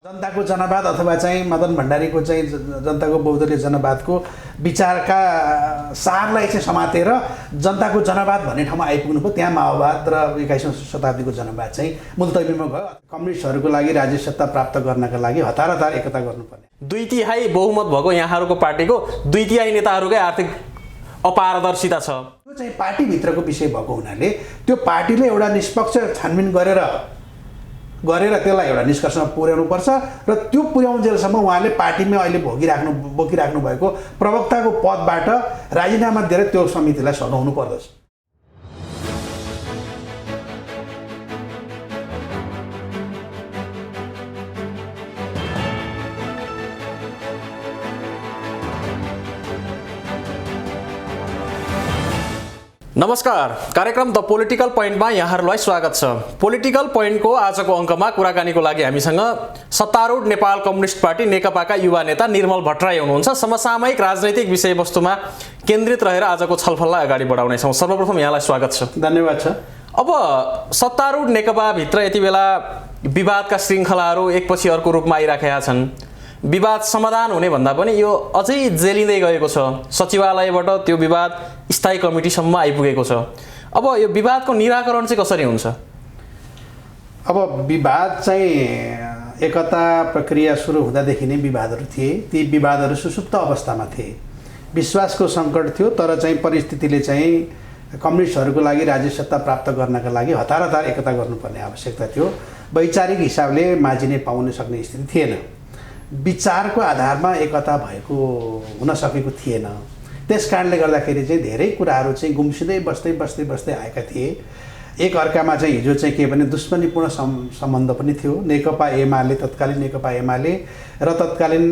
जनताको जनवाद अथवा चाहिँ मदन भण्डारीको चाहिँ जनताको बहुदलीय जनवादको विचारका सारलाई चाहिँ समातेर जनताको जनवाद भन्ने ठाउँमा आइपुग्नु भयो। त्यहाँ माओवाद र 21औं शताब्दीको जनवाद चाहिँ मुल्तवीमा गयो। कम्युनिस्टहरूको लागि राज्य सत्ता प्राप्त गर्नका लागि हतार एकता गर्नुपर्ने। 2/3 बहुमत भएको यहाँहरूको पार्टीको 2/3 नेताहरूकै आर्थिक अपारदर्शिता छ। त्यो चाहिँ पार्टीभित्रको विषय भएको हुनाले त्यो पार्टीले एउटा निष्पक्ष छानबिन गरेर त्यसलाई एउटा निष्कर्षमा पुर्याउनुपर्छ र त्यो पुर्याउन्जेलसम्म उहाँले पार्टीमा अहिले बोकिराख्नु भएको प्रवक्ताको पदबाट राजीनामा दिएर त्यो समितिलाई सघाउनु पर्दछ। नमस्कार, कार्यक्रम द पोलिटिकल पोइन्टमा यहाँहरूलाई स्वागत छ। पोलिटिकल पोइन्टको आजको अङ्कमा कुराकानीको लागि हामीसँग सत्तारूढ नेपाल कम्युनिस्ट पार्टी नेकपाका युवा नेता निर्मल भट्टराई हुनुहुन्छ। समसामयिक राजनैतिक विषयवस्तुमा केन्द्रित रहेर आजको छलफललाई अगाडि बढाउनेछौँ। सर्वप्रथम यहाँलाई स्वागत छ। धन्यवाद छ। अब सत्तारूढ नेकपाभित्र यति बेला विवादका श्रृङ्खलाहरू एकपछि अर्को रूपमा आइराखेका छन्। विवाद समाधान हुने भन्दा पनि यो अझै जेलिँदै गएको छ। सचिवालयबाट त्यो विवाद स्थायी कमिटीसम्म आइपुगेको छ। अब यो विवादको निराकरण चाहिँ कसरी हुन्छ? अब विवाद चाहिँ एकता प्रक्रिया सुरु हुँदादेखि नै विवादहरू थिए। ती विवादहरू सुसुप्त अवस्थामा थिए। विश्वासको सङ्कट थियो, तर चाहिँ परिस्थितिले चाहिँ कम्युनिस्टहरूको लागि राज्य सत्ता प्राप्त गर्नका लागि हतार एकता गर्नुपर्ने आवश्यकता थियो। वैचारिक हिसाबले माजिने पाउन सक्ने स्थिति थिएन। विचारको आधारमा एकता भएको हुन सकेको थिएन। त्यस कारणले गर्दाखेरि चाहिँ धेरै कुराहरू चाहिँ गुम्सिँदै बस्दै आएका थिए। एक अर्कामा चाहिँ हिजो चाहिँ के भने दुश्मनीपूर्ण सम्बन्ध पनि थियो। तत्कालीन नेकपा एमाले र तत्कालीन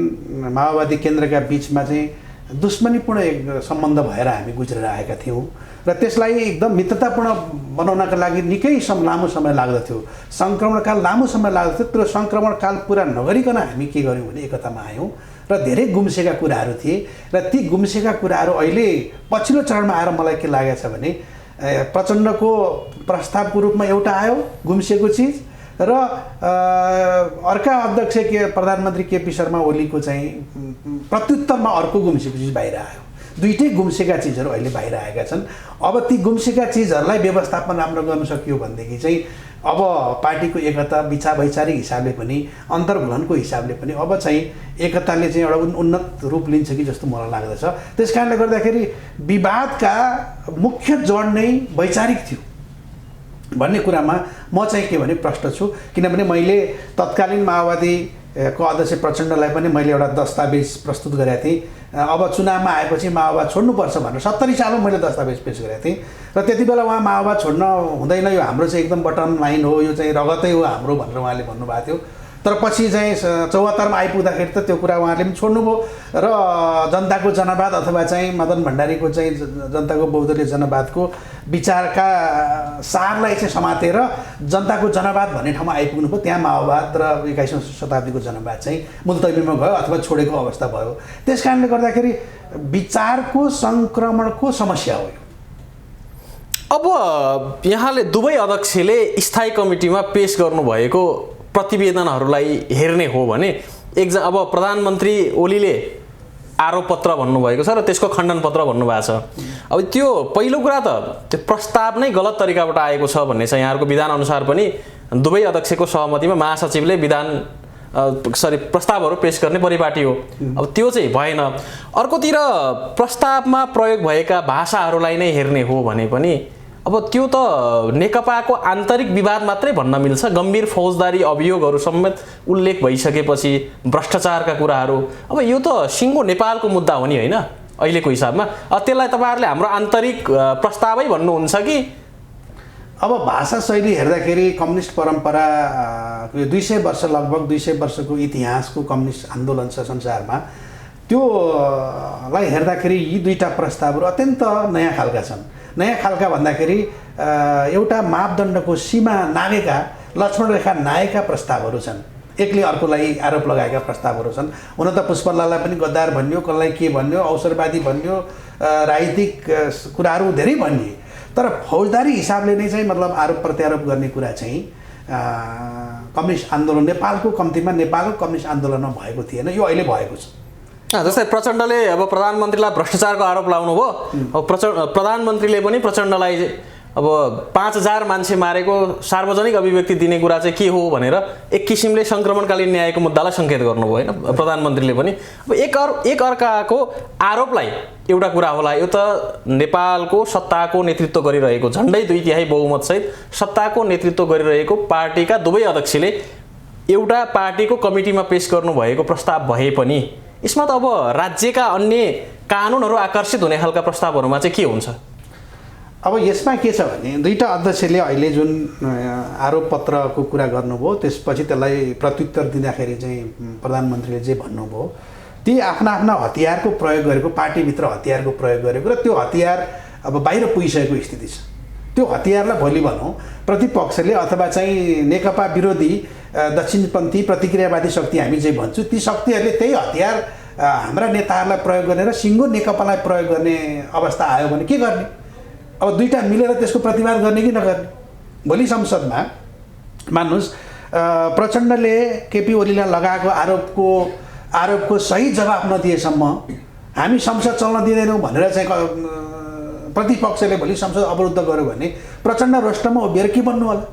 माओवादी केन्द्रका बिचमा चाहिँ दुश्मनीपूर्ण एक सम्बन्ध भएर हामी गुज्रेर आएका थियौँ र त्यसलाई एकदम मित्रतापूर्ण बनाउनका लागि निकै लामो समय लाग्दथ्यो। सङ्क्रमणकाल लामो समय लाग्दथ्यो। त्यो सङ्क्रमणकाल पुरा नगरिकन हामी के गर्यौँ भने एकतामा आयौँ र धेरै गुम्सेका कुराहरू थिए र ती गुम्सेका कुराहरू अहिले पछिल्लो चरणमा आएर मलाई के लागेको छ भने प्रचण्डको प्रस्तावको रूपमा एउटा आयो गुम्सेको चिज र अर्का अध्यक्ष प्रधानमन्त्री केपी शर्मा ओलीको चाहिँ प्रत्युत्तरमा अर्को गुम्सेको चिज बाहिर आयो। दुईटै गुम्सेका चिजहरू अहिले बाहिर आएका छन्। अब ती गुम्सेका चिजहरूलाई व्यवस्थापन राम्रो गर्न सकियो भनेदेखि चाहिँ अब पार्टीको एकता वैचारिक हिसाबले पनि अन्तर्घुलनको हिसाबले पनि अब चाहिँ एकताले चाहिँ एउटा उन्नत रूप लिन्छ कि जस्तो मलाई लाग्दछ। त्यस कारणले गर्दाखेरि विवादका मुख्य जड नै वैचारिक थियो भन्ने कुरामा म चाहिँ के भने प्रष्ट छु। किनभने मैले तत्कालीन माओवादीको अध्यक्ष प्रचण्डलाई पनि मैले एउटा दस्तावेज प्रस्तुत गरेको थिएँ। अब चुनावमा आएपछि माओवाद छोड्नुपर्छ भनेर 70 सालमा मैले दस्तावेज पेश गरेको थिएँ र त्यति बेला उहाँ माओवाद छोड्न हुँदैन, यो हाम्रो चाहिँ एकदम बटम लाइन हो, यो चाहिँ रगतै हो हाम्रो भनेर उहाँले भन्नुभएको थियो। तर पछि चाहिँ 74मा आइपुग्दाखेरि त त्यो कुरा उहाँले पनि छोड्नुभयो र जनताको जनवाद अथवा चाहिँ मदन भण्डारीको चाहिँ जनताको बहुदलीय जनवादको विचारका सारलाई चाहिँ समातेर जनताको जनवाद भन्ने ठाउँमा आइपुग्नु भयो। त्यहाँ माओवाद र 21औं शताब्दीको जनवाद चाहिँ मुल्तवीमा गयो अथवा छोडेको अवस्था भयो। त्यस कारणले गर्दाखेरि विचारको सङ्क्रमणको समस्या हो। अब यहाँले दुवै अध्यक्षले स्थायी कमिटीमा पेश गर्नुभएको प्रतिवेदनहरूलाई हेर्ने हो भने अब प्रधानमन्त्री ओलीले आरोप पत्र भन्नुभएको छ र त्यसको खण्डन पत्र भन्नुभएको छ। अब त्यो पहिलो कुरा त त्यो प्रस्ताव नै गलत तरिकाबाट आएको छ भन्ने छ। यहाँहरूको विधान अनुसार पनि दुवै अध्यक्षको सहमतिमा महासचिवले प्रस्तावहरू पेश गर्ने परिपाटी हो। अब त्यो चाहिँ भएन। अर्कोतिर प्रस्तावमा प्रयोग भएका भाषाहरूलाई नै हेर्ने हो भने पनि अब त्यो त नेकपाको आन्तरिक विवाद मात्रै भन्न मिल्छ। गम्भीर फौजदारी अभियोगहरू समेत उल्लेख भइसकेपछि भ्रष्टाचारका कुराहरू, अब यो त सिङ्गो नेपालको मुद्दा हो नि, होइन अहिलेको हिसाबमा? त्यसलाई तपाईँहरूले हाम्रो आन्तरिक प्रस्तावै भन्नुहुन्छ कि? अब भाषा शैली हेर्दाखेरि कम्युनिस्ट परम्परा 200 वर्ष लगभग 200 वर्षको इतिहासको कम्युनिस्ट आन्दोलन छ संसारमा। त्योलाई हेर्दाखेरि यी दुईटा प्रस्तावहरू अत्यन्त नयाँ खालका छन्। नयाँ खालका भन्दाखेरि एउटा मापदण्डको सीमा नागेका लक्ष्मण रेखा नायका प्रस्तावहरू छन्। एकले अर्कोलाई आरोप लगाएका प्रस्तावहरू छन्। हुन त पुष्पलाललाई पनि गद्दार भन्यो, कसलाई के भन्यो, अवसरवादी भन्यो, राजनीतिक कुराहरू धेरै भनिए। तर फौजदारी हिसाबले नै चाहिँ मतलब आरोप प्रत्यारोप गर्ने कुरा चाहिँ कम्युनिस्ट आन्दोलन नेपालको कम्तीमा नेपालको कम्युनिस्ट आन्दोलनमा भएको थिएन, यो अहिले भएको छ। जस्तै प्रचण्डले अब प्रधानमन्त्रीलाई भ्रष्टाचारको आरोप लाउनु भयो, अब प्रधानमन्त्रीले पनि प्रचण्डलाई अब 5000 मान्छे मारेको सार्वजनिक अभिव्यक्ति दिने कुरा चाहिँ के हो भनेर एक किसिमले सङ्क्रमणकालीन न्यायको मुद्दालाई सङ्केत गर्नुभयो होइन प्रधानमन्त्रीले पनि। अब एक अर्काको आरोपलाई एउटा कुरा होला, यो त नेपालको सत्ताको नेतृत्व गरिरहेको झन्डै 2/3 बहुमतसहित सत्ताको नेतृत्व गरिरहेको पार्टीका दुवै अध्यक्षले एउटा पार्टीको कमिटीमा पेश गर्नुभएको प्रस्ताव भए पनि यसमा त अब राज्यका अन्य कानुनहरू आकर्षित हुने खालका प्रस्तावहरूमा चाहिँ के हुन्छ? अब यसमा के छ भने दुईटा अध्यक्षले अहिले जुन आरोप पत्रको कुरा गर्नुभयो त्यसपछि त्यसलाई प्रत्युत्तर दिँदाखेरि चाहिँ प्रधानमन्त्रीले जे भन्नुभयो ती आफ्ना आफ्ना हतियारको प्रयोग गरेको, पार्टीभित्र हतियारको प्रयोग गरेको र त्यो हतियार अब बाहिर पुगिसकेको स्थिति छ। त्यो हतियारलाई भोलि भनौँ प्रतिपक्षले अथवा चाहिँ नेकपा विरोधी दक्षिणपन्थी प्रतिक्रियावादी शक्ति हामी जे भन्छौँ ती शक्तिहरूले त्यही हतियार हाम्रा नेताहरूलाई प्रयोग गर्ने र सिङ्गो नेकपालाई प्रयोग गर्ने अवस्था आयो भने के गर्ने? अब दुईटा मिलेर त्यसको प्रतिवाद गर्ने कि नगर्ने? भोलि संसदमा मान्नुहोस् प्रचण्डले केपी ओलीलाई लगाएको आरोपको सही जवाफ नदिएसम्म हामी संसद चल्न दिँदैनौँ भनेर चाहिँ प्रतिपक्षले भोलि संसद अवरुद्ध गर्यो भने प्रचण्ड रोस्टरमा उभिएर के भन्नु होला?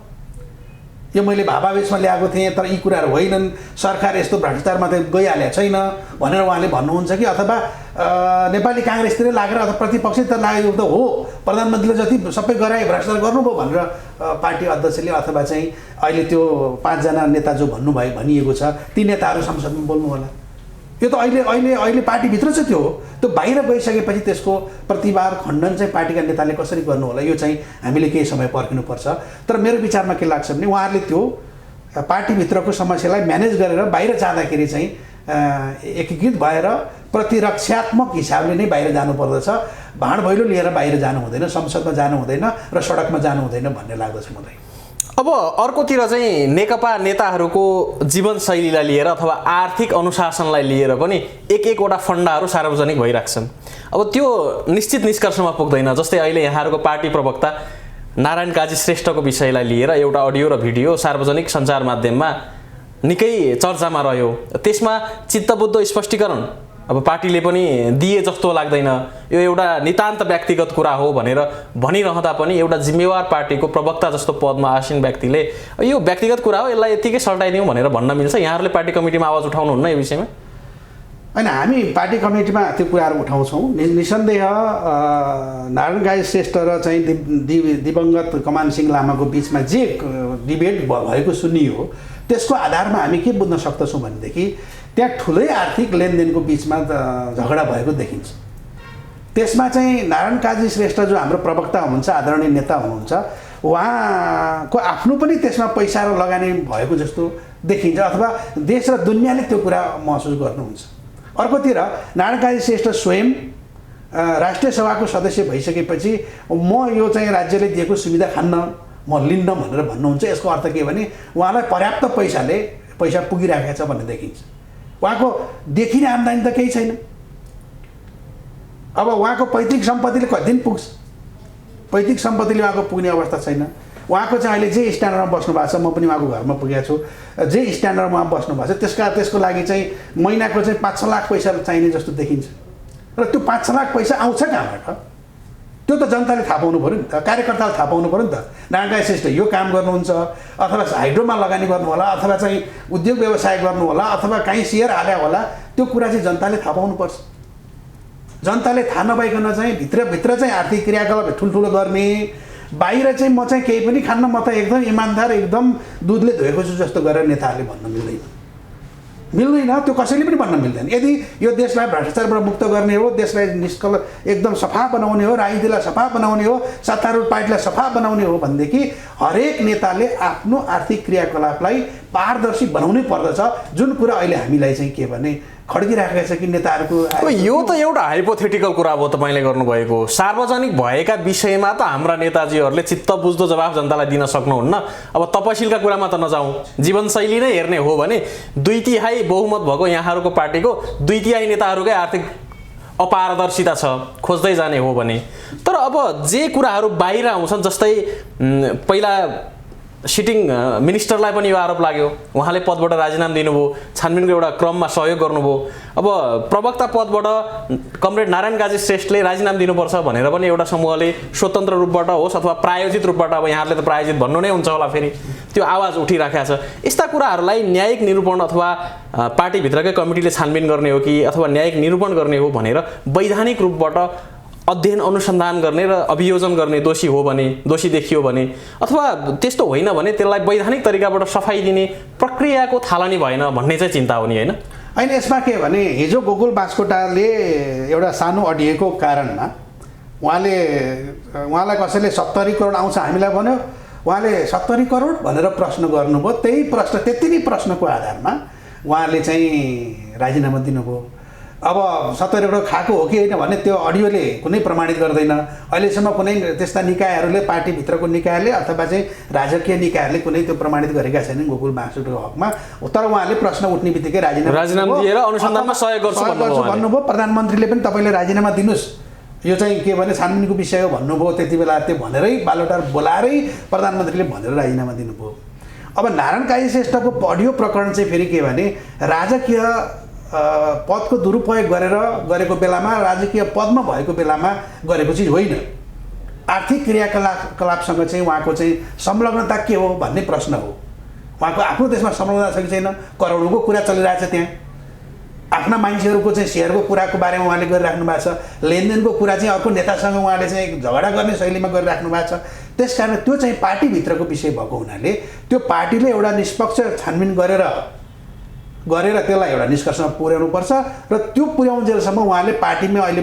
यो मैले भावावेशमा ल्याएको थिएँ तर यी कुराहरू होइनन्, सरकार यस्तो भ्रष्टाचारमा त गइहालेको छैन भनेर उहाँले भन्नुहुन्छ कि अथवा नेपाली काङ्ग्रेसतिर लागेर अथवा प्रतिपक्षतिर लागेको त हो प्रधानमन्त्रीले जति सबै गराए भ्रष्टाचार गर्नुभयो भनेर पार्टी अध्यक्षले अथवा चाहिँ अहिले त्यो 5 जना नेता जो भन्नुभयो भनिएको छ ती नेताहरू संसदमा बोल्नु होला। यो त अहिले पार्टीभित्र चाहिँ त्यो बाहिर गइसकेपछि त्यसको प्रतिवाद खण्डन चाहिँ पार्टीका नेताले कसरी गर्नु होला यो चाहिँ हामीले केही समय पर्खिनुपर्छ। तर मेरो विचारमा के लाग्छ भने उहाँहरूले त्यो पार्टीभित्रको समस्यालाई म्यानेज गरेर बाहिर जाँदाखेरि चाहिँ एकीकृत भएर प्रतिरक्षात्मक हिसाबले नै बाहिर जानुपर्दछ, भाँड भैलो लिएर बाहिर जानु हुँदैन, संसदमा जानु हुँदैन र सडकमा जानु हुँदैन भन्ने लाग्दछ मलाई। अब अर्कोतिर चाहिँ नेकपा नेताहरूको जीवनशैलीलाई लिएर अथवा आर्थिक अनुशासनलाई लिएर पनि एकवटा फन्डाहरू सार्वजनिक भइराख्छन्। अब त्यो निश्चित निष्कर्षमा पुग्दैन। जस्तै अहिले यहाँहरूको पार्टी प्रवक्ता नारायण काजी श्रेष्ठको विषयलाई लिएर एउटा अडियो र भिडियो सार्वजनिक सञ्चार माध्यममा निकै चर्चामा रह्यो। त्यसमा चित्तबुद्ध स्पष्टीकरण अब पार्टीले पनि दिए जस्तो लाग्दैन, यो एउटा नितान्त व्यक्तिगत कुरा हो भनेर भनिरहँदा पनि एउटा जिम्मेवार पार्टीको प्रवक्ता जस्तो पदमा आसीन व्यक्तिले यो व्यक्तिगत कुरा हो यसलाई यतिकै सल्टाइदिउँ भनेर भन्न मिल्छ? यहाँहरूले पार्टी कमिटीमा आवाज उठाउनुहुन्न यो विषयमा? होइन, हामी पार्टी कमिटीमा त्यो कुराहरू उठाउँछौँ। निसन्देह नारायण काजी श्रेष्ठ र चाहिँ दिवंगत कमान सिंह लामाको बिचमा जे डिबेट भएको सुनियो त्यसको आधारमा हामी के बुझ्न सक्दछौँ भनेदेखि त्यहाँ ठुलै आर्थिक लेनदेनको बिचमा झगडा भएको देखिन्छ। त्यसमा चाहिँ नारायण काजी श्रेष्ठ जो हाम्रो प्रवक्ता हुनुहुन्छ, आदरणीय नेता हुनुहुन्छ, उहाँको आफ्नो पनि त्यसमा पैसा र लगानी भएको जस्तो देखिन्छ अथवा देश र दुनियाँले त्यो कुरा महसुस गर्नुहुन्छ। अर्कोतिर नारायण काजी श्रेष्ठ स्वयं राष्ट्रिय सभाको सदस्य भइसकेपछि म यो चाहिँ राज्यले दिएको सुविधा खान्न म लिन्न भनेर भन्नुहुन्छ। यसको अर्थ के भने उहाँलाई पर्याप्त पैसा पुगिराखेको छ भन्ने देखिन्छ। उहाँको देखिने आम्दानी त केही छैन। अब उहाँको पैतृक सम्पत्तिले कति दिन पुग्छ? पैतृक सम्पत्तिले उहाँको पुग्ने अवस्था छैन। उहाँको चाहिँ अहिले जे स्ट्यान्डर्डमा बस्नु भएको छ, म पनि उहाँको घरमा पुगेको छु, जे स्ट्यान्डर्डमा बस्नु भएको छ त्यसको लागि चाहिँ महिनाको चाहिँ 5-6 लाख पैसा चाहिने जस्तो देखिन्छ। र त्यो 5-6 लाख पैसा आउँछ कहाँबाट? त्यो त जनताले थाहा पाउनु पऱ्यो नि त, कार्यकर्ताले थाहा पाउनु पऱ्यो नि त। नारायण काजी श्रेष्ठ यो काम गर्नुहुन्छ अथवा हाइड्रोमा लगानी गर्नु होला अथवा चाहिँ उद्योग व्यवसाय गर्नु होला अथवा कहीँ सेयर हाल्या होला, त्यो कुरा चाहिँ जनताले थाहा पाउनुपर्छ। जनताले थाहा नपाइकन चाहिँ भित्र चाहिँ आर्थिक क्रियाकलाप ठुल्ठुलो गर्ने, बाहिर चाहिँ म चाहिँ केही पनि खान्न, म त एकदम इमान्दार एकदम दुधले धोएको छु जस्तो गरेर नेताहरूले भन्न मिल्दैन। त्यो कसैले पनि भन्न मिल्दैन। यदि यो देशलाई भ्रष्टाचारबाट मुक्त गर्ने हो, देशलाई निष्कल एकदम सफा बनाउने हो, राजनीतिलाई सफा बनाउने हो, सत्तारूढ पार्टीलाई सफा बनाउने हो भनेदेखि हरेक नेताले आफ्नो आर्थिक क्रियाकलापलाई पारदर्शी बनाउनै पर्दछ। जुन कुरा अहिले हामीलाई चाहिँ के भने खड्किराखेको छ कि नेताहरूको यो त एउटा हाइपोथेटिकल कुरा हो तपाईँले गर्नुभएको। सार्वजनिक भएका विषयमा त हाम्रा नेताजीहरूले चित्त बुझ्दो जवाफ जनतालाई दिन सक्नुहुन्न। अब तपसिलका कुरामा त नजाउँ, जीवनशैली नै हेर्ने हो भने 2/3 बहुमत भएको यहाँहरूको पार्टीको 2/3 नेताहरूकै आर्थिक अपारदर्शिता छ खोज्दै जाने हो भने। तर अब जे कुराहरू बाहिर आउँछन्, जस्तै पहिला सिटिङ मिनिस्टरलाई पनि यो आरोप लाग्यो, उहाँले पदबाट राजीनामा दिनुभयो, छानबिनको एउटा क्रममा सहयोग गर्नुभयो। अब प्रवक्ता पदबाट कमरेड नारायण काजी श्रेष्ठले राजीनामा दिनुपर्छ भनेर पनि एउटा समूहले स्वतन्त्र रूपबाट होस् अथवा प्रायोजित रूपबाट, अब यहाँहरूले त प्रायोजित भन्नु नै हुन्छ होला, फेरि त्यो आवाज उठिराखेको छ। यस्ता कुराहरूलाई न्यायिक निरूपण अथवा पार्टीभित्रकै कमिटीले छानबिन गर्ने हो कि अथवा न्यायिक निरूपण गर्ने हो भनेर वैधानिक रूपबाट अध्ययन अनुसन्धान गर्ने र अभियोजन गर्ने दोषी हो भने, दोषी देखियो भने, अथवा त्यस्तो होइन भने त्यसलाई वैधानिक तरिकाबाट सफाई दिने प्रक्रियाको थालनी भएन भन्ने चाहिँ चिन्ता हो नि, होइन? होइन, यसमा के भने हिजो गोकुल बास्कोटाले एउटा सानो अडिएको कारणमा उहाँलाई कसैले 70 करोड आउँछ हामीलाई भन्यो, उहाँले 70 करोड भनेर प्रश्न गर्नुभयो। त्यही प्रश्न, त्यति नै प्रश्नको आधारमा उहाँले चाहिँ राजीनामा दिनुभयो। अब 70 करोड खाएको हो कि होइन भने त्यो अडियोले कुनै प्रमाणित गर्दैन। अहिलेसम्म कुनै त्यस्ता निकायहरूले, पार्टीभित्रको निकायले अथवा चाहिँ राजकीय निकायहरूले कुनै त्यो प्रमाणित गरेका छैनन् गोकुल बास्कोटाको हकमा। तर उहाँले प्रश्न उठ्ने बित्तिकै राजीनामा दिएर अनुसन्धानमा सहयोग गर्छु भन्नुभयो। प्रधानमन्त्रीले पनि तपाईँले राजीनामा दिनुहोस्, यो चाहिँ के भने छानबिनको विषय हो भन्नुभयो। त्यति बेला त्यो भनेरै बालोटार बोलाएरै प्रधानमन्त्रीले भनेर राजीनामा दिनुभयो। अब नारायण काजी श्रेष्ठको अडियो प्रकरण चाहिँ फेरि के भने राजकीय पदको दुरुपयोग गरेको बेलामा, राजकीय पदमा भएको बेलामा गरेको चिज होइन। आर्थिक क्रियाकलापसँग चाहिँ उहाँको चाहिँ संलग्नता के हो भन्ने प्रश्न हो। उहाँको आफ्नो देशमा संलग्नता छ कि छैन, करोडौँको कुरा चलिरहेछ त्यहाँ। आफ्ना मान्छेहरूको चाहिँ सेयरको कुराको बारेमा उहाँले गरिराख्नु भएको छ। लेनदेनको कुरा चाहिँ अर्को नेतासँग उहाँले चाहिँ झगडा गर्ने शैलीमा गरिराख्नु भएको छ। त्यस कारण त्यो चाहिँ पार्टीभित्रको विषय भएको हुनाले त्यो पार्टीले एउटा निष्पक्ष छानबिन गरेर त्यसलाई एउटा निष्कर्षमा पुर्याउनुपर्छ र त्यो पुर्याउन्जेलसम्म उहाँले पार्टीमा अहिले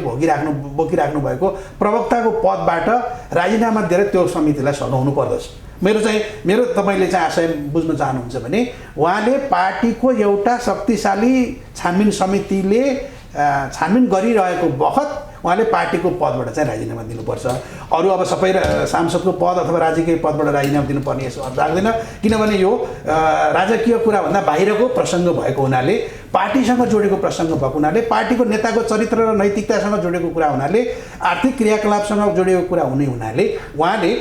बोकिराख्नु भएको प्रवक्ताको पदबाट राजीनामा दिएर त्यो समितिलाई सघाउनु पर्दछ। मेरो तपाईँले चाहिँ आशय बुझ्न चाहनुहुन्छ भने उहाँले पार्टीको एउटा शक्तिशाली छानबिन समितिले छानबिन गरिरहेको बखत उहाँले पार्टीको पदबाट चाहिँ राजीनामा दिनुपर्छ। अरू अब सबै सांसदको पद अथवा राजकीय पदबाट राजीनामा दिनुपर्ने यसो अर्थ लाग्दैन, किनभने यो राजकीय कुराभन्दा बाहिरको प्रसङ्ग भएको हुनाले, पार्टीसँग जोडेको प्रसङ्ग भएको हुनाले, पार्टीको नेताको चरित्र र नैतिकतासँग जोडेको कुरा हुनाले, आर्थिक क्रियाकलापसँग जोडेको कुरा हुने हुनाले उहाँले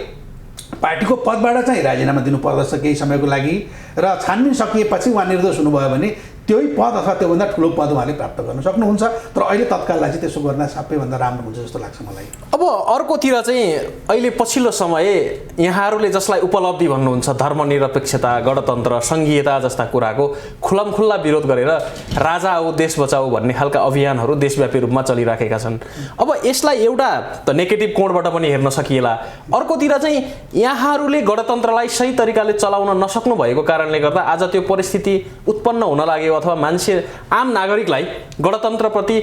पार्टीको पदबाट चाहिँ राजीनामा दिनुपर्दछ केही समयको लागि। र छानबिन सकिएपछि उहाँ निर्दोष हुनुभयो भने त्यही पद अथवा त्योभन्दा ठुलो पद उहाँले प्राप्त गर्न सक्नुहुन्छ। तर अहिले तत्काललाई चाहिँ त्यसो गर्न सबैभन्दा राम्रो हुन्छ जस्तो लाग्छ मलाई। अब अर्कोतिर चाहिँ अहिले पछिल्लो समय यहाँहरूले जसलाई उपलब्धि भन्नुहुन्छ, धर्मनिरपेक्षता, गणतन्त्र, सङ्घीयता जस्ता कुराको खुल्लमखुल्ला विरोध गरेर राजा आऊ देश बचाऊ भन्ने खालका अभियानहरू देशव्यापी रूपमा चलिराखेका छन्। अब यसलाई एउटा त नेगेटिभ कोणबाट पनि हेर्न सकिएला, अर्कोतिर चाहिँ यहाँहरूले गणतन्त्रलाई सही तरिकाले चलाउन नसक्नु भएको कारणले गर्दा आज त्यो परिस्थिति उत्पन्न हुन लाग्यो अथवा मान्छे आम नागरिकलाई गणतन्त्रप्रति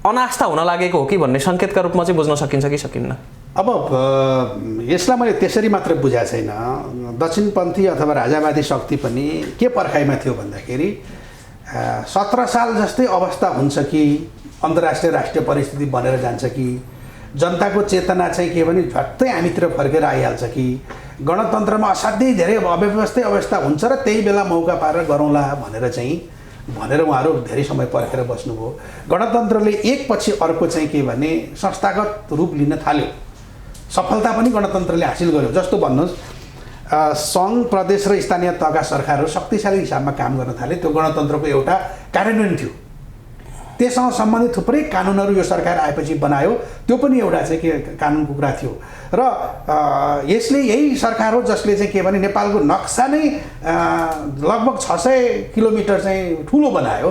अनास्था हुन लागेको हो कि भन्ने सङ्केतका रूपमा चाहिँ बुझ्न सकिन्छ कि सकिन्न? अब यसलाई मैले त्यसरी मात्र बुझाएको छैन। दक्षिणपन्थी अथवा राजावादी शक्ति पनि के पर्खाइमा थियो भन्दाखेरि 17 साल जस्तै अवस्था हुन्छ कि अन्तर्राष्ट्रिय राष्ट्रिय परिस्थिति बनेर जान्छ कि जनताको चेतना चाहिँ के भने झट्टै हामीतिर फर्केर आइहाल्छ कि गणतन्त्रमा असाध्यै धेरै अव्यवस्थित अवस्था हुन्छ र त्यही बेला मौका पारेर गरौँला भनेर उहाँहरू धेरै समय पर्खेर बस्नुभयो। गणतन्त्रले एकपछि अर्को चाहिँ के भने संस्थागत रूप लिन थाल्यो। सफलता पनि गणतन्त्रले हासिल गर्यो। जस्तो भन्नुहोस्, सङ्घ, प्रदेश र स्थानीय तहका सरकारहरू शक्तिशाली हिसाबमा काम गर्न थाले। त्यो गणतन्त्रको एउटा कार्यान्वयन थियो। त्यससँग सम्बन्धित थुप्रै कानुनहरू यो सरकार आएपछि बनायो। त्यो पनि एउटा चाहिँ के कानुनको कुरा थियो। र यसले यही सरकार हो जसले चाहिँ के भने नेपालको नक्सा नै लगभग 600 किलोमिटर चाहिँ ठुलो बनायो।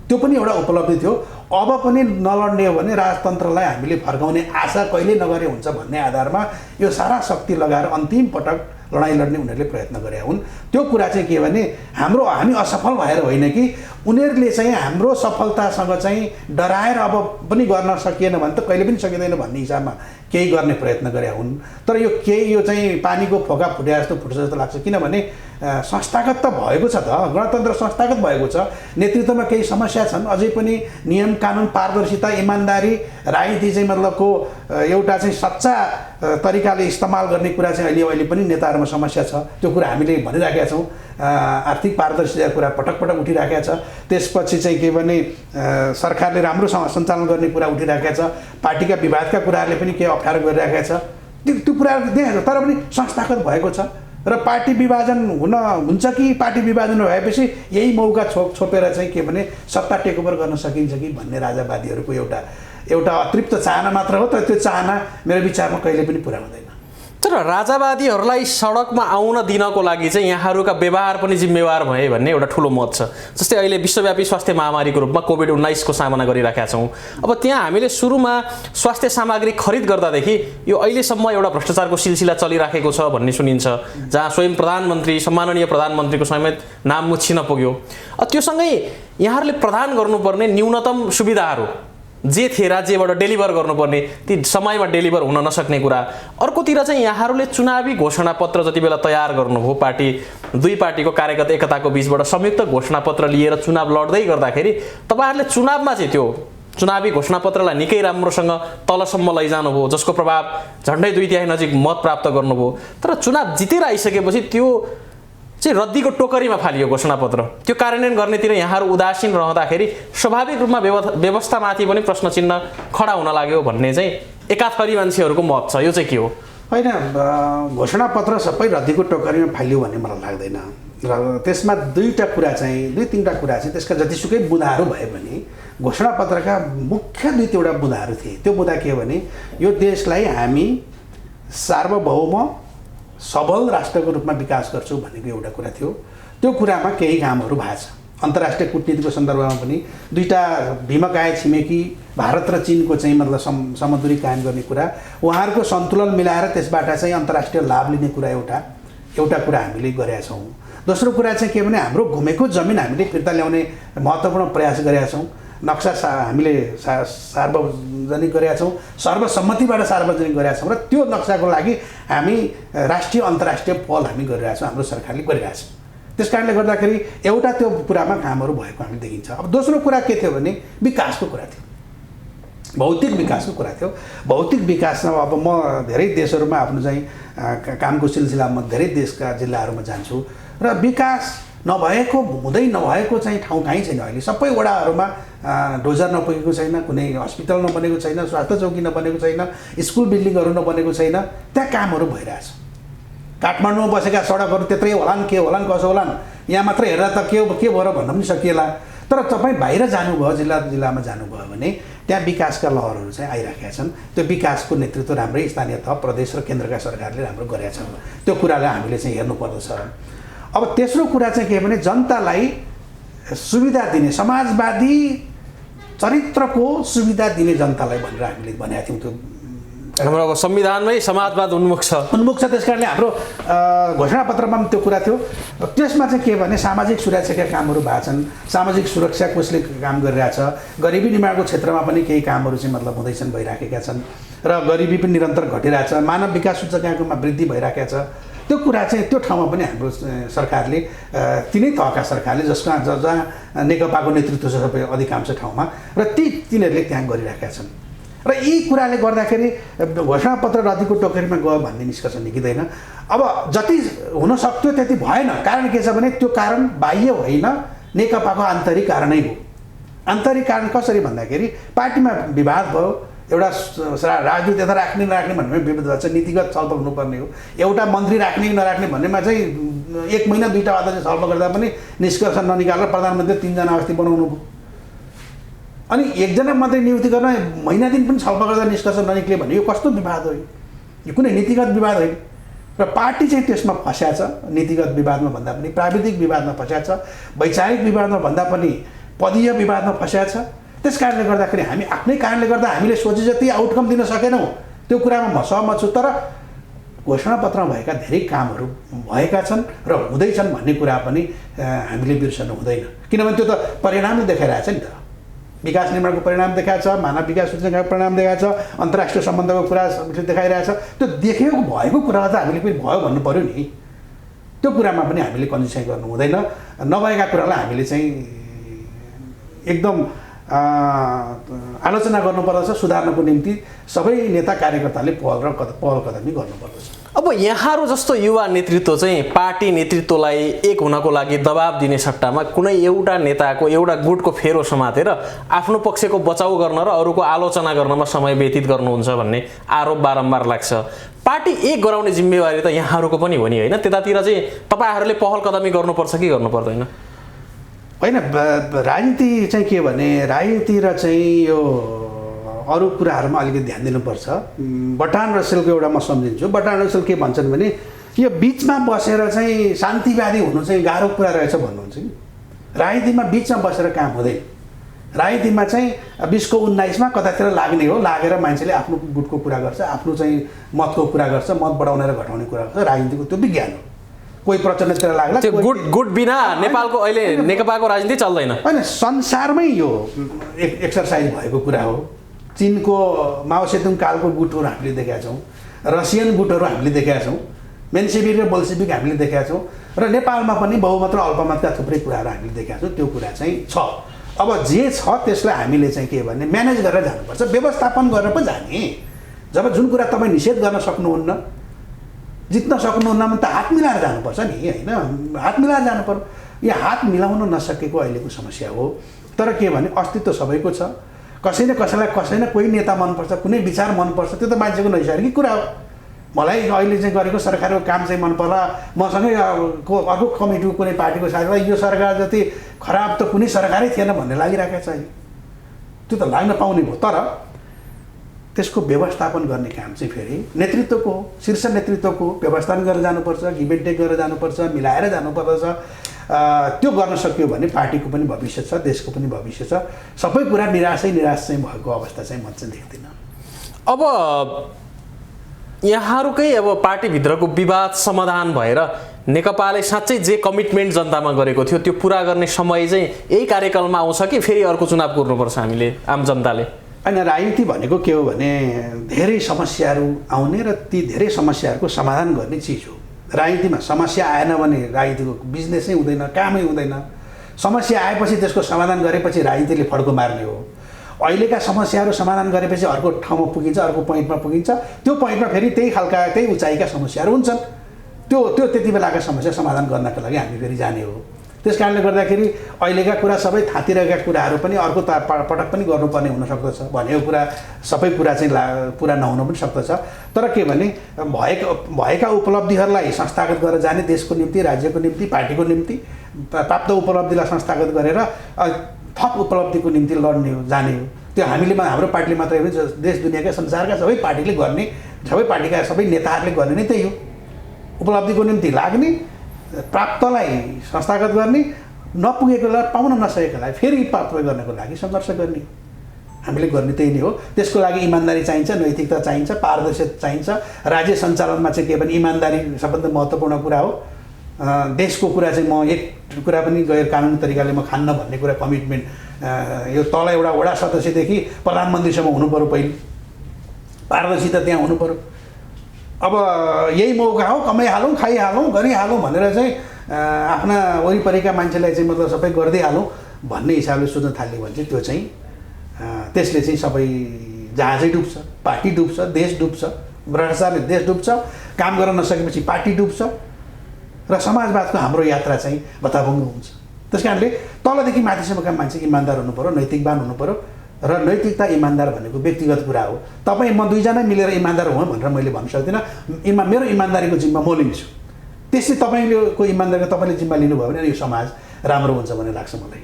त्यो पनि एउटा उपलब्धि थियो। अब पनि नलड्ने हो भने राजतन्त्रलाई हामीले फर्काउने आशा कहिले नगरे हुन्छ भन्ने आधारमा यो सारा शक्ति लगाएर अन्तिम पटक लडाइँ लड्ने उनीहरूले प्रयत्न गरे हुन्। त्यो कुरा चाहिँ के भने हामी असफल भएर होइन कि उनीहरूले चाहिँ हाम्रो सफलतासँग चाहिँ डराएर अब पनि गर्न सकिएन भने त कहिले पनि सकिँदैन भन्ने हिसाबमा केही गर्ने प्रयत्न गरे हुन्। तर यो चाहिँ पानीको फोका फुटे जस्तो फुट्छ जस्तो लाग्छ। किनभने संस्थागत त भएको छ, त गणतन्त्र संस्थागत भएको छ। नेतृत्वमा केही समस्या छन्, अझै पनि नियम कानुन, पारदर्शिता, इमान्दारी, राजनीति चाहिँ मतलबको एउटा चाहिँ सच्चा तरिकाले इस्तेमाल गर्ने कुरा चाहिँ अहिले पनि नेताहरूमा समस्या छ। त्यो कुरा हामीले भनिराखेका छौँ। आर्थिक पारदर्शिताको कुरा पटक पटक उठिराखेका छ। त्यसपछि चाहिँ के भने सरकारले राम्रोसँग सञ्चालन गर्ने कुरा उठिराखेका छ। पार्टीका विवादका कुराहरूले पनि केही अप्ठ्यारो गरिराखेका छ। त्यो कुराहरू देखाएको तर पनि संस्थागत भएको छ। र पार्टी विभाजन हुन्छ कि पार्टी विभाजन भएपछि यही मौका छोपेर चाहिँ के भने सत्ता टेकओभर गर्न सकिन्छ कि भन्ने राजावादीहरूको एउटा अतृप्त चाहना मात्र हो। तर त्यो चाहना मेरो विचारमा कहिले पनि पुरा हुँदैन। तर राजावादीहरूलाई सडकमा आउन दिनको लागि चाहिँ यहाँहरूका व्यवहार पनि जिम्मेवार भए भन्ने एउटा ठुलो मत छ। जस्तै अहिले विश्वव्यापी स्वास्थ्य महामारीको रूपमा कोभिड-19 को सामना गरिरहेका छौँ। अब त्यहाँ हामीले सुरुमा स्वास्थ्य सामग्री खरिद गर्दादेखि यो अहिलेसम्म एउटा भ्रष्टाचारको सिलसिला चलिराखेको छ भन्ने सुनिन्छ, जहाँ स्वयं प्रधानमन्त्री सम्माननीय प्रधानमन्त्रीको समेत नाम मुछिन पुग्यो। त्योसँगै यहाँहरूले प्रदान गर्नुपर्ने न्यूनतम सुविधाहरू जे थिए राज्यबाट डेलिभर गर्नुपर्ने ती समयमा डेलिभर हुन नसक्ने कुरा। अर्कोतिर चाहिँ यहाँहरूले चुनावी घोषणापत्र जति बेला तयार गर्नुभयो, दुई पार्टीको कार्यगत एकताको बिचबाट संयुक्त घोषणापत्र लिएर चुनाव लड्दै गर्दाखेरि तपाईँहरूले चुनावमा चाहिँ त्यो चुनावी घोषणापत्रलाई निकै राम्रोसँग तलसम्म लैजानुभयो, जसको प्रभाव झन्डै 2/3 नजिक मत प्राप्त गर्नुभयो। तर चुनाव जितेर आइसकेपछि त्यो चाहिँ रद्दीको टोकरीमा फालियो घोषणापत्र। त्यो कार्यान्वयन गर्नेतिर यहाँहरू उदासीन रहँदाखेरि स्वाभाविक रूपमा व्यवस्थामाथि पनि प्रश्न चिन्ह खडा हुन लाग्यो भन्ने चाहिँ एकाथरी मान्छेहरूको मत छ। यो चाहिँ के हो? होइन, घोषणापत्र सबै रद्दीको टोकरीमा फालियो भन्ने मलाई लाग्दैन। र त्यसमा दुई तिनवटा कुरा चाहिँ त्यसका जतिसुकै बुँदाहरू भए पनि घोषणापत्रका मुख्य 2-3 बुँदाहरू थिए। त्यो बुँदा के हो भने यो देशलाई हामी सार्वभौम सबल राष्ट्रको रूपमा विकास गर्छौँ भनेको एउटा कुरा थियो। त्यो कुरामा केही कामहरू भएको छ। अन्तर्राष्ट्रिय कूटनीतिको सन्दर्भमा पनि दुईटा भीमकाय छिमेकी भारत र चीनको चाहिँ मतलब समदूरी कायम गर्ने कुरा, उहाँहरूको सन्तुलन मिलाएर त्यसबाट चाहिँ अन्तर्राष्ट्रिय लाभ लिने कुरा एउटा कुरा हामीले गरेका छौँ। दोस्रो कुरा चाहिँ के भने हाम्रो घुमेको जमिन हामीले फिर्ता ल्याउने महत्त्वपूर्ण प्रयास गरेका छौँ। नक्सा हामीले सार्वजनिक गरेका छौँ, सर्वसम्मतिबाट सार्वजनिक गरेका छौँ र त्यो नक्साको लागि हामी राष्ट्रिय अन्तर्राष्ट्रिय पहल हामी गरिरहेका छौँ, हाम्रो सरकारले गरिरहेछ। त्यस कारणले गर्दाखेरि एउटा त्यो कुरामा कामहरू भएको हामीले देखिन्छ। अब दोस्रो कुरा के थियो भने विकासको कुरा थियो, भौतिक विकासको कुरा थियो। भौतिक विकासमा अब म धेरै देशहरूमा आफ्नो चाहिँ कामको सिलसिलामा धेरै देशका जिल्लाहरूमा जान्छु र विकास हुँदै नभएको चाहिँ ठाउँ कहीँ छैन। अहिले सबै वडाहरूमा डोजर नपुगेको छैन, कुनै हस्पिटल नबनेको छैन, स्वास्थ्य चौकी नबनेको छैन, स्कुल बिल्डिङहरू नबनेको छैन। त्यहाँ कामहरू भइरहेछ। काठमाडौँमा बसेका सडकहरू त्यत्रै होलान्, के होलान्, कसो होलान्, यहाँ मात्र हेर्दा त के भयो र भन्न पनि सकिएला। तर तपाईँ बाहिर जानुभयो, जिल्लामा जानुभयो भने त्यहाँ विकासका लहरहरू चाहिँ आइराखेका छन्। त्यो विकासको नेतृत्व राम्रै स्थानीय तह, प्रदेश र केन्द्रका सरकारले राम्रो गरेका छन्। त्यो कुरालाई हामीले चाहिँ हेर्नुपर्दछ। अब तेस्रो कुरा चाहिँ के भने जनतालाई सुविधा दिने, समाजवादी चरित्रको सुविधा दिने जनतालाई भनेर हामीले भनेका थियौँ। त्यो हाम्रो अब संविधानमै समाजवाद उन्मुख छ। त्यस कारणले हाम्रो घोषणापत्रमा पनि त्यो कुरा थियो। त्यसमा चाहिँ के भने सामाजिक सुरक्षाका कामहरू भएको छन्। सामाजिक सुरक्षा कसले काम गरिरहेछ, गरिबी निवारणको क्षेत्रमा पनि केही कामहरू चाहिँ मतलब हुँदैछन्, भइराखेका छन् र गरिबी पनि निरन्तर घटिरहेछ। मानव विकास सूचकाङ्कमा वृद्धि भइराखेको छ। त्यो कुरा चाहिँ त्यो ठाउँमा पनि हाम्रो सरकारले, तिनै तहका सरकारले जहाँ नेकपाको नेतृत्व छ सबै अधिकांश ठाउँमा, र तिनीहरूले त्यहाँ गरिराखेका छन्। र यी कुराले गर्दाखेरि घोषणापत्र रद्दीको टोकरीमा गयो भन्ने निष्कर्ष निस्किँदैन। अब जति हुन सक्थ्यो त्यति भएन। कारण के छ भने त्यो कारण बाह्य होइन, नेकपाको आन्तरिक कारणै हो। आन्तरिक कारण कसरी भन्दाखेरि पार्टीमा विवाद भयो, एउटा राजदूत यता राख्ने नराख्ने भन्नेमा विवाद भएको छ, नीतिगत छलफल हुनुपर्ने हो। एउटा मन्त्री राख्ने कि नराख्ने भन्नेमा चाहिँ 1 महिना 2टा वादा चाहिँ छलफल गर्दा पनि निष्कर्ष ननिकालेर प्रधानमन्त्री 3 जना अस्ति बनाउनु भयो। अनि 1 जना मन्त्री नियुक्ति गर्न महिना दिन पनि छलफल गर्दा निष्कर्ष ननिक्ले भने यो कस्तो विवाद हो? यो कुनै नीतिगत विवाद होइन। र पार्टी चाहिँ त्यसमा फस्या छ। नीतिगत विवादमा भन्दा पनि प्राविधिक विवादमा फस्या छ, वैचारिक विवादमा भन्दा पनि पदीय विवादमा फस्या छ। त्यस कारणले गर्दाखेरि हामी आफ्नै कारणले गर्दा हामीले सोचे जति आउटकम दिन सकेनौँ, त्यो कुरामा म सहमत छु। तर घोषणापत्रमा भएका धेरै कामहरू भएका छन् र हुँदैछन् भन्ने कुरा पनि हामीले बिर्सनु हुँदैन। किनभने त्यो त परिणामले देखाइरहेछ नि त। विकास निर्माणको परिणाम देखाएको छ, मानव विकास सूचकाङ्कको परिणाम देखाएको छ, अन्तर्राष्ट्रिय सम्बन्धको कुरा देखाइरहेछ। त्यो देखेको भएको कुरालाई त हामीले पनि भयो भन्नु पऱ्यो नि। त्यो कुरामा पनि हामीले कन्जुसाइ गर्नु हुँदैन। नभएका कुरालाई हामीले चाहिँ एकदम आलोचना गर्नुपर्दछ। सुधार्नको निम्ति सबै नेता कार्यकर्ताले पहल कदमी गर्नुपर्दछ। अब यहाँहरू जस्तो युवा नेतृत्व चाहिँ पार्टी नेतृत्वलाई एक हुनको लागि दबाब दिने सट्टामा कुनै एउटा नेताको एउटा गुटको फेरो समातेर आफ्नो पक्षको बचाउ गर्न र अरूको आलोचना गर्नमा समय व्यतीत गर्नुहुन्छ भन्ने आरोप बारम्बार लाग्छ। पार्टी एक गराउने जिम्मेवारी त यहाँहरूको पनि हो नि होइन? त्यतातिर चाहिँ तपाईँहरूले पहल कदमी गर्नुपर्छ कि गर्नु पर्दैन? होइन, राजनीति चाहिँ के भने राजनीति र चाहिँ यो अरू कुराहरूमा अलिकति ध्यान दिनुपर्छ। बटान रसेलको एउटा म सम्झिन्छु। बटान रसेल के भन्छन् भने यो बिचमा बसेर चाहिँ शान्तिवादी हुनु चाहिँ गाह्रो कुरा रहेछ भन्नुहुन्छ कि राजनीतिमा बिचमा बसेर काम हुँदैन। राजनीतिमा चाहिँ 20को 19मा कतातिर लाग्ने हो, लागेर मान्छेले आफ्नो गुटको कुरा गर्छ, आफ्नो चाहिँ मतको कुरा गर्छ, मत बढाउने र घटाउने कुरा गर्छ। राजनीतिको त्यो विज्ञान हो। कोही प्रचण्डतिर लाग्ला, त्यो गुट बिना नेपालको अहिले नेकपाको राजनीति चल्दैन। होइन, संसारमै यो एक्सर्साइज भएको कुरा हो। चीनको माओ सेतुङ कालको गुटहरू हामीले देखेका छौँ, रसियन गुटहरू हामीले देखेका छौँ, मेन्सेभिक र बोल्सेभिक हामीले देखेका छौँ, र नेपालमा पनि बहुमत र अल्पमतका थुप्रै कुराहरू हामीले देखेका छौँ। त्यो कुरा चाहिँ छ। अब जे छ त्यसलाई हामीले चाहिँ के भने म्यानेज गरेर जानुपर्छ, व्यवस्थापन गरेर पनि जाने। जब जुन कुरा तपाईँ निषेध गर्न सक्नुहुन्न, जित्न सक्नुहुन्न भने त हात मिलाएर जानुपर्छ नि होइन? हात मिलाएर जानु पर्यो। यो हात मिलाउन नसकेको अहिलेको समस्या हो। तर के भने अस्तित्व सबैको छ। कसैले कसैलाई कोही नेता मनपर्छ, कुनै विचार मनपर्छ, त्यो त मान्छेको नैसर्गिक कुरा हो। मलाई अहिले चाहिँ गरेको सरकारको काम चाहिँ मन पर्ला, मसँगै अर्को कमिटीको कुनै पार्टीको साथीलाई यो सरकार जति खराब त कुनै सरकारै थिएन भन्ने लागिरहेको छ। त्यो त लाग्न पाउने भयो। तर त्यसको व्यवस्थापन गर्ने काम चाहिँ फेरि नेतृत्वको हो। शीर्ष नेतृत्वको व्यवस्थापन गरेर जानुपर्छ, गिभ एन्ड टेक गरेर जानुपर्छ, मिलाएर जानुपर्छ। त्यो गर्न सक्यो भने पार्टीको पनि भविष्य छ, देशको पनि भविष्य छ। सबै कुरा निराश चाहिँ भएको अवस्था चाहिँ म चाहिँ देख्दिनँ। अब यहाँहरूकै अब पार्टीभित्रको विवाद समाधान भएर नेकपाले साँच्चै जे कमिटमेन्ट जनतामा गरेको थियो त्यो पुरा गर्ने समय चाहिँ यही कार्यकालमा आउँछ कि फेरि अर्को चुनाव कुर्नुपर्छ हामीले आम जनताले? होइन, राजनीति भनेको के हो भने धेरै समस्याहरू आउने र ती धेरै समस्याहरूको समाधान गर्ने चिज हो। राजनीतिमा समस्या आएन भने राजनीतिको बिजनेसै हुँदैन, कामै हुँदैन। समस्या आएपछि त्यसको समाधान गरेपछि राजनीतिले फड्को मार्ने हो। अहिलेका समस्याहरू समाधान गरेपछि अर्को ठाउँमा पुगिन्छ, अर्को पोइन्टमा पुगिन्छ। त्यो पोइन्टमा फेरि त्यही खालका त्यही उचाइका समस्याहरू हुन्छन्। त्यो त्यति बेलाका समस्या समाधान गर्नका लागि हामी फेरि जाने हो। त्यस कारणले गर्दाखेरि अहिलेका कुरा सबै थाँतिरहेका कुराहरू पनि अर्को पटक पनि गर्नुपर्ने हुनसक्दछ। भनेको कुरा सबै कुरा चाहिँ पुरा नहुन पनि सक्दछ। तर के भने भएका उपलब्धिहरूलाई संस्थागत गरेर जाने, देशको निम्ति, राज्यको निम्ति, पार्टीको निम्ति प्राप्त उपलब्धिलाई संस्थागत गरेर थप उपलब्धिको निम्ति लड्ने हो, जाने हो। त्यो हामीले हाम्रो पार्टीले मात्रै होइन, देश दुनियाँका संसारका सबै पार्टीले गर्ने, सबै पार्टीका सबै नेताहरूले गर्ने नै त्यही हो। उपलब्धिको निम्ति लाग्ने, प्राप्तलाई संस्थागत गर्ने, नपुगेकोलाई, पाउन नसकेकोलाई फेरि प्राप्त गर्नको लागि सङ्घर्ष गर्ने। हामीले गर्ने त्यही नै हो। त्यसको लागि इमान्दारी चाहिन्छ, नैतिकता चाहिन्छ, पारदर्शिता चाहिन्छ। राज्य सञ्चालनमा चाहिँ के भने इमान्दारी सबभन्दा महत्त्वपूर्ण कुरा हो। देशको कुरा चाहिँ म एक कुरा पनि गैर कानुनी तरिकाले म खान्न भन्ने कुरा कमिटमेन्ट यो तल एउटा वडा सदस्यदेखि प्रधानमन्त्रीसम्म हुनु पऱ्यो। पहिले पारदर्शिता त्यहाँ हुनु पऱ्यो। अब यही मौका हो, कमाइहालौँ, खाइहालौँ, गरिहालौँ भनेर चाहिँ आफ्ना वरिपरिका मान्छेलाई चाहिँ मतलब सबै गरिदिइहालौँ भन्ने हिसाबले सोच्न थाल्यो भने चाहिँ त्यो चाहिँ त्यसले चाहिँ सबै जहाजै डुब्छ, पार्टी डुब्छ, देश डुब्छ। भ्रष्टाचारले देश डुब्छ, काम गर्न नसकेपछि पार्टी डुब्छ र समाजवादको हाम्रो यात्रा चाहिँ भत्ताभङ्ग हुन्छ। त्यस कारणले तलदेखि माथिसम्मका मान्छे इमान्दार हुनु पऱ्यो, नैतिकवान हुनु पऱ्यो। र नैतिकता इमान्दार भनेको व्यक्तिगत कुरा हो। तपाईँ म दुईजना मिलेर इमान्दार हुँ भनेर मैले भन्न सक्दिनँ। मेरो इमान्दारीको जिम्मा म लिन्छु। त्यसै तपाईँको इमान्दारीको तपाईँले जिम्मा लिनुभयो भने यो समाज राम्रो हुन्छ भन्ने लाग्छ मलाई।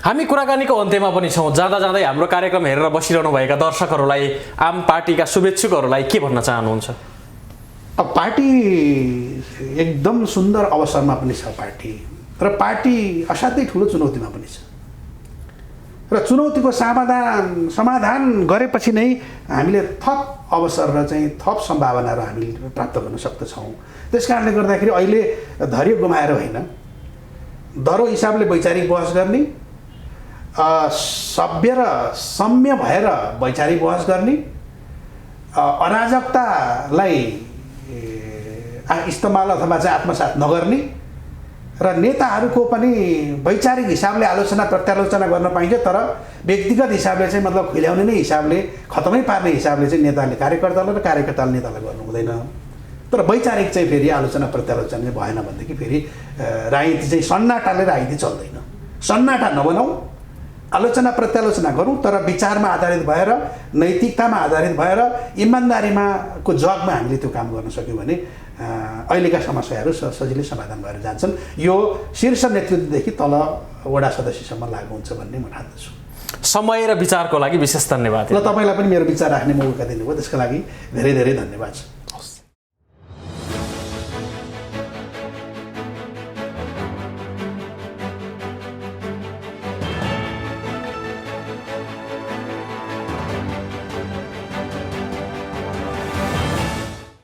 हामी कुराकानीको अन्त्यमा पनि छौँ। जाँदा जाँदै हाम्रो कार्यक्रम हेरेर बसिरहनु भएका दर्शकहरूलाई, आम पार्टीका शुभेच्छुकहरूलाई के भन्न चाहनुहुन्छ? अब पार्टी एकदम सुन्दर अवसरमा पनि छ पार्टी, र पार्टी असाध्यै ठुलो चुनौतीमा पनि छ। र चुनौतीको समाधान गरेपछि नै हामीले थप अवसर र चाहिँ थप सम्भावनाहरू हामीले प्राप्त गर्न सक्दछौँ। त्यस कारणले गर्दाखेरि अहिले धैर्य गुमाएर होइन, दरो हिसाबले वैचारिक बहस गर्ने, सभ्य र सम्य भएर वैचारिक बहस गर्ने, अराजकतालाई इस्तेमाल अथवा चाहिँ आत्मसात नगर्ने, र नेताहरूको पनि वैचारिक हिसाबले आलोचना प्रत्यालोचना गर्न पाइन्छ, तर व्यक्तिगत हिसाबले चाहिँ मतलब खुल्याउने नै हिसाबले, खतमै पार्ने हिसाबले चाहिँ नेताले कार्यकर्तालाई र कार्यकर्ताले नेतालाई गर्नु हुँदैन। तर वैचारिक चाहिँ फेरि आलोचना प्रत्यालोचना चाहिँ भएन भनेदेखि फेरि राजनीति चाहिँ सन्नाटाले राजनीति चल्दैन। सन्नाटा नबनाऊ, आलोचना प्रत्यालोचना गरौँ, तर विचारमा आधारित भएर, नैतिकतामा आधारित भएर, इमान्दारीको जगमा हामीले त्यो काम गर्न सक्यौँ भने अहिलेका समस्याहरू सजिलै समाधान भएर जान्छन्। यो शीर्ष नेतृत्वदेखि तल वडा सदस्यसम्म लागू हुन्छ भन्ने म ठान्दछु। समय र विचारको लागि विशेष धन्यवाद। ल, तपाईँलाई पनि मेरो विचार राख्ने मौका दिनुभयो, त्यसको लागि धेरै धेरै धन्यवाद छ।